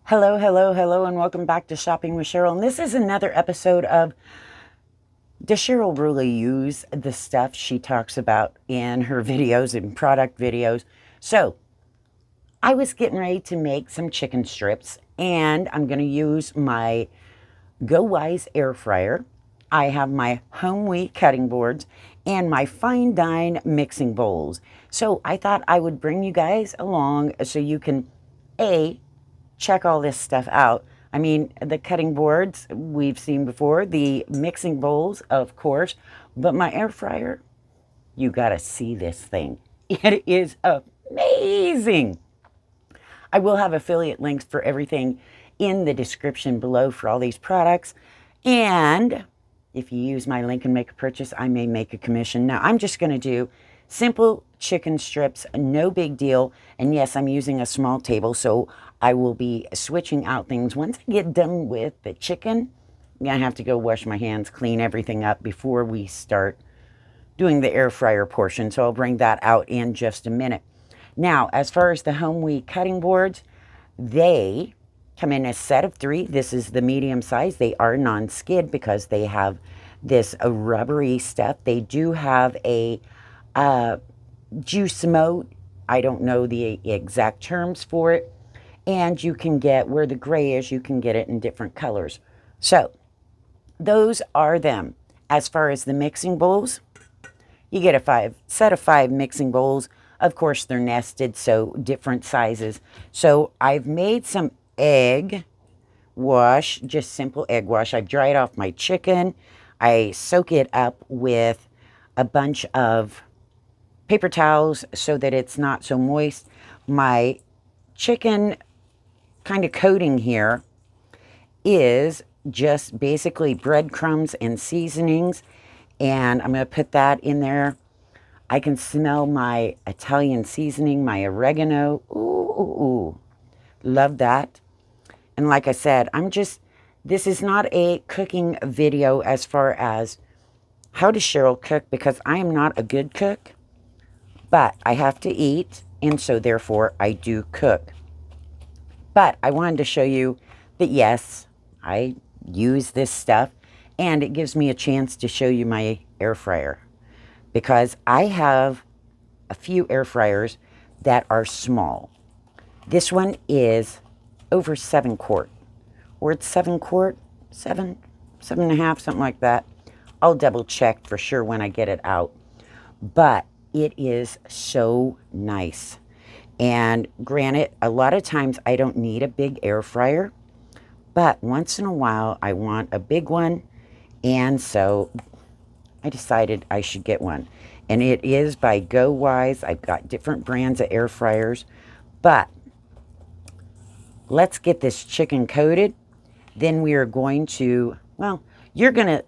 Hello, hello, hello, and welcome back to Shopping with Cheryl. And this is another episode of Does Cheryl really use the stuff she talks about in her videos and product videos? So, I was getting ready to make some chicken strips, and I'm going to use my GoWise air fryer. I have my home wheat cutting boards and my fine dine mixing bowls. So, I thought I would bring you guys along so you can check all this stuff out. I mean, the cutting boards we've seen before, the mixing bowls, of course, but my air fryer, you gotta see this thing. It is amazing. I will have affiliate links for everything in the description below for all these products. And if you use my link and make a purchase, I may make a commission. Now, I'm just going to do simple chicken strips, no big deal. And yes, I'm using a small table, so I will be switching out things. Once I get done with the chicken, I'm going to have to go wash my hands, clean everything up before we start doing the air fryer portion. So I'll bring that out in just a minute. Now, as far as the home wheat cutting boards, they come in a set of 3. This is the medium size. They are non-skid because they have this rubbery stuff. They do have a juice mode. I don't know the exact terms for it. And you can get, where the gray is, you can get it in different colors. So, those are them. As far as the mixing bowls, you get a set of 5 mixing bowls. Of course, they're nested, so different sizes. So I've made some egg wash, just simple egg wash. I've dried off my chicken. I soak it up with a bunch of paper towels so that it's not so moist. My chicken kind of coating here is just basically breadcrumbs and seasonings. And I'm going to put that in there. I can smell my Italian seasoning, my oregano. Ooh. Love that. And like I said, this is not a cooking video as far as how does Cheryl cook, because I am not a good cook, but I have to eat, and so therefore I do cook. But I wanted to show you that yes, I use this stuff, and it gives me a chance to show you my air fryer, because I have a few air fryers that are small. This one is over 7 quart, or it's 7 quart, 7.5, something like that. I'll double check for sure when I get it out, but it is so nice. And granted, a lot of times I don't need a big air fryer, but once in a while I want a big one, and so I decided I should get one. And it is by GoWise. I've got different brands of air fryers, but let's get this chicken coated. Then we are going to, well, you're gonna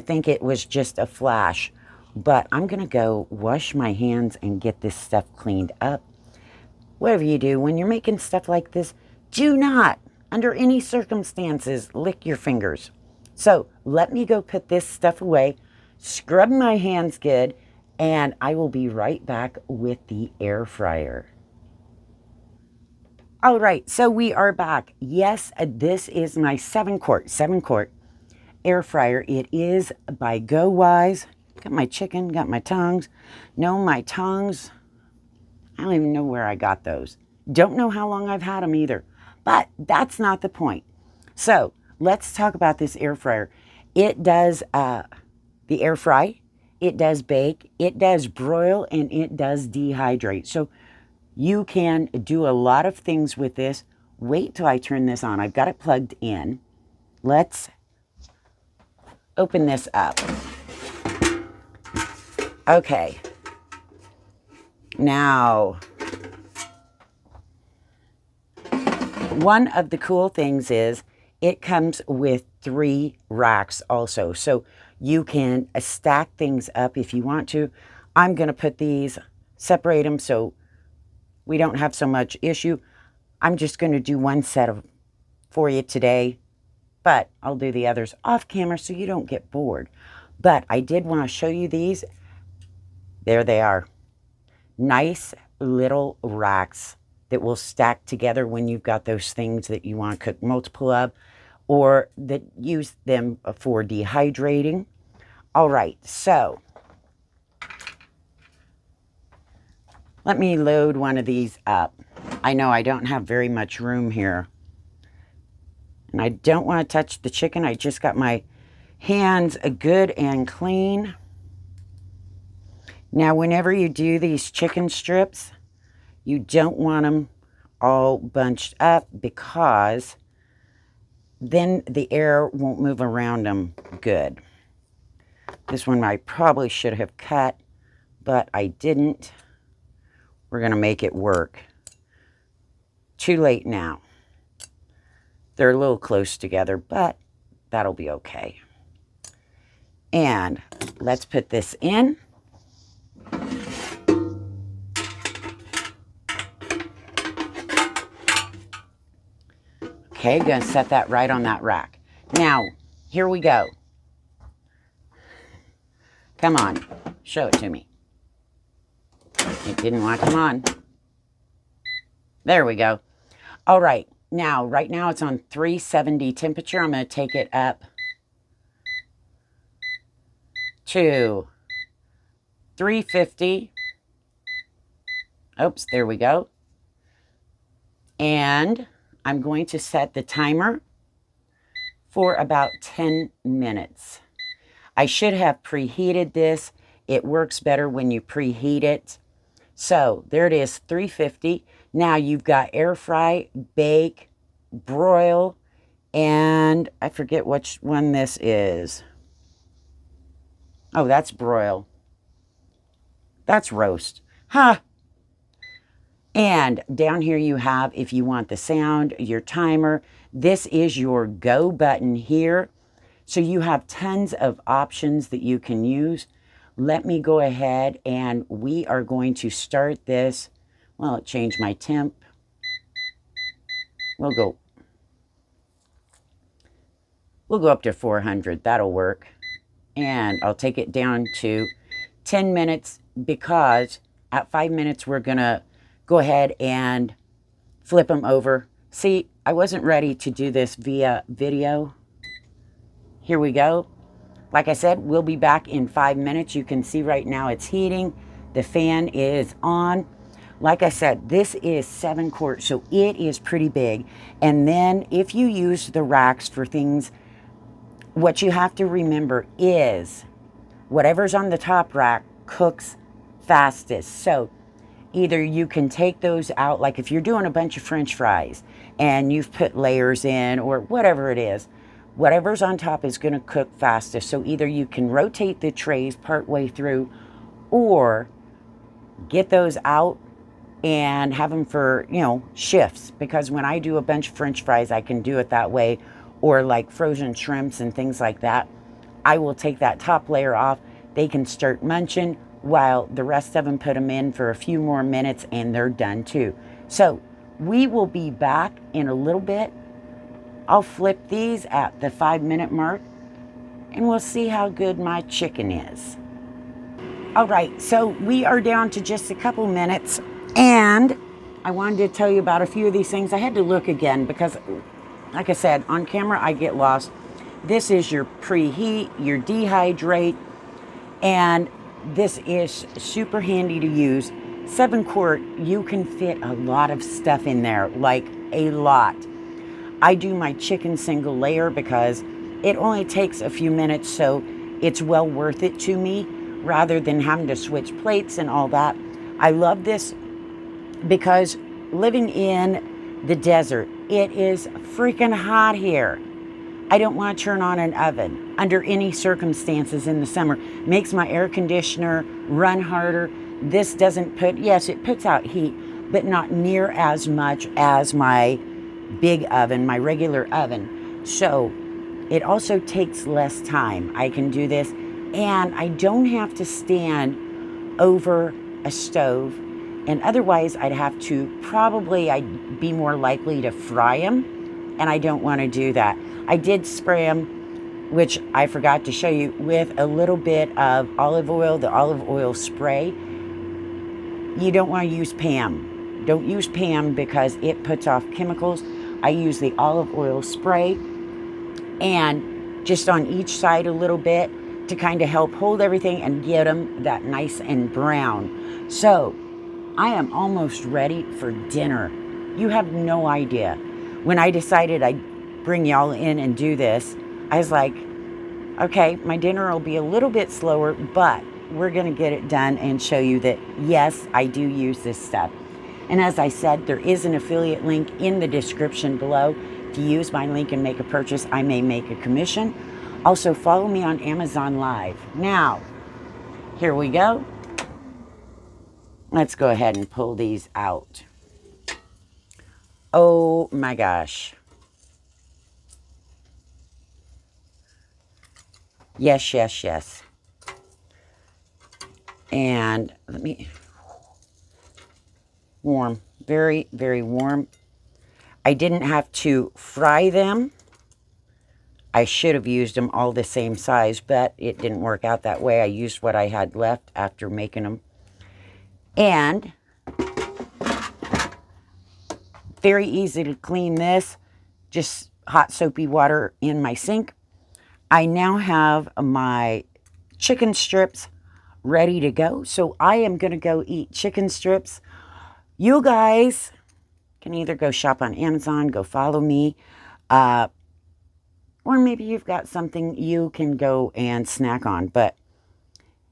think it was just a flash, but I'm gonna go wash my hands and get this stuff cleaned up. Whatever you do, when you're making stuff like this, do not, under any circumstances, lick your fingers. So let me go put this stuff away, scrub my hands good, and I will be right back with the air fryer. All right, so we are back. Yes, this is my 7 quart air fryer. It is by GoWise. Got my chicken, got my tongs. No, my tongs, I don't even know where I got those. Don't know how long I've had them either. But that's not the point. So let's talk about this air fryer. It does the air fry, it does bake, it does broil, and it does dehydrate. So you can do a lot of things with this. Wait till I turn this on. I've got it plugged in. Let's open this up. Okay. Now, one of the cool things is it comes with 3 racks also. So you can stack things up if you want to. I'm going to put these, separate them so we don't have so much issue. I'm just going to do one set of for you today, but I'll do the others off camera so you don't get bored. But I did want to show you these. There they are. Nice little racks. that will stack together when you've got those things that you want to cook multiple of, or that use them for dehydrating. All right, so let me load one of these up. I know I don't have very much room here. And I don't want to touch the chicken. I just got my hands good and clean. Now, whenever you do these chicken strips, you don't want them all bunched up, because then the air won't move around them good. This one I probably should have cut, but I didn't. We're going to make it work. Too late now. They're a little close together, but that'll be okay. And let's put this in. Okay, gonna set that right on that rack. Now, here we go. Come on, show it to me. It didn't want to come on. There we go. All right, now, right now it's on 370 temperature. I'm gonna take it up to 350. Oops, there we go. And I'm going to set the timer for about 10 minutes. I should have preheated this. It works better when you preheat it. So there it is, 350. Now you've got air fry, bake, broil, and I forget which one this is. Oh, that's broil. That's roast. Huh. And down here you have, if you want the sound, your timer. This is your go button here. So you have tons of options that you can use. Let me go ahead and we are going to start this. Well, it changed my temp. We'll go up to 400. That'll work. And I'll take it down to 10 minutes, because at 5 minutes we're going to go ahead and flip them over. See, I wasn't ready to do this via video. Here we go. Like I said, we'll be back in 5 minutes. You can see right now it's heating. The fan is on. Like I said, this is 7 quart, so it is pretty big. And then if you use the racks for things, what you have to remember is whatever's on the top rack cooks fastest. So either you can take those out, like if you're doing a bunch of French fries and you've put layers in or whatever it is, whatever's on top is going to cook fastest. So either you can rotate the trays part way through, or get those out and have them for, you know, shifts. Because when I do a bunch of French fries, I can do it that way. Or like frozen shrimps and things like that, I will take that top layer off. They can start munching while the rest of them put them in for a few more minutes and they're done too. So we will be back in a little bit. I'll flip these at the 5 minute mark and we'll see how good my chicken is. All right, so we are down to just a couple minutes, and I wanted to tell you about a few of these things. I had to look again because, like I said, on camera I get lost. This is your preheat, your dehydrate, and this is super handy to use. 7 quart, you can fit a lot of stuff in there, like a lot. I do my chicken single layer because it only takes a few minutes, so it's well worth it to me rather than having to switch plates and all that. I love this because living in the desert, it is freaking hot here. I don't want to turn on an oven under any circumstances in the summer. Makes my air conditioner run harder. This doesn't put, yes, it puts out heat, but not near as much as my big oven, my regular oven. So it also takes less time. I can do this, and I don't have to stand over a stove. And otherwise, I'd have to I'd be more likely to fry them, and I don't want to do that. I did spray them, which I forgot to show you, with a little bit of olive oil, the olive oil spray. You don't want to use Pam. Don't use Pam because it puts off chemicals. I use the olive oil spray, and just on each side a little bit to kind of help hold everything and get them that nice and brown. So I am almost ready for dinner. You have no idea. When I decided I'd bring y'all in and do this, I was like, okay, my dinner will be a little bit slower, but we're going to get it done and show you that, yes, I do use this stuff. And as I said, there is an affiliate link in the description below. If you use my link and make a purchase, I may make a commission. Also, follow me on Amazon Live. Now, here we go. Let's go ahead and pull these out. Oh my gosh. Yes, yes, yes. And let me... Warm. Very, very warm. I didn't have to fry them. I should have used them all the same size, but it didn't work out that way. I used what I had left after making them. And very easy to clean this. Just hot soapy water in my sink. I now have my chicken strips ready to go. So I am going to go eat chicken strips. You guys can either go shop on Amazon, go follow me, or maybe you've got something you can go and snack on. But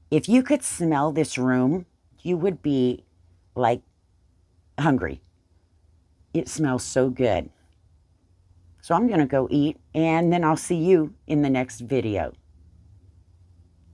if you could smell this room, you would be like hungry. It smells so good. So I'm going to go eat, and then I'll see you in the next video.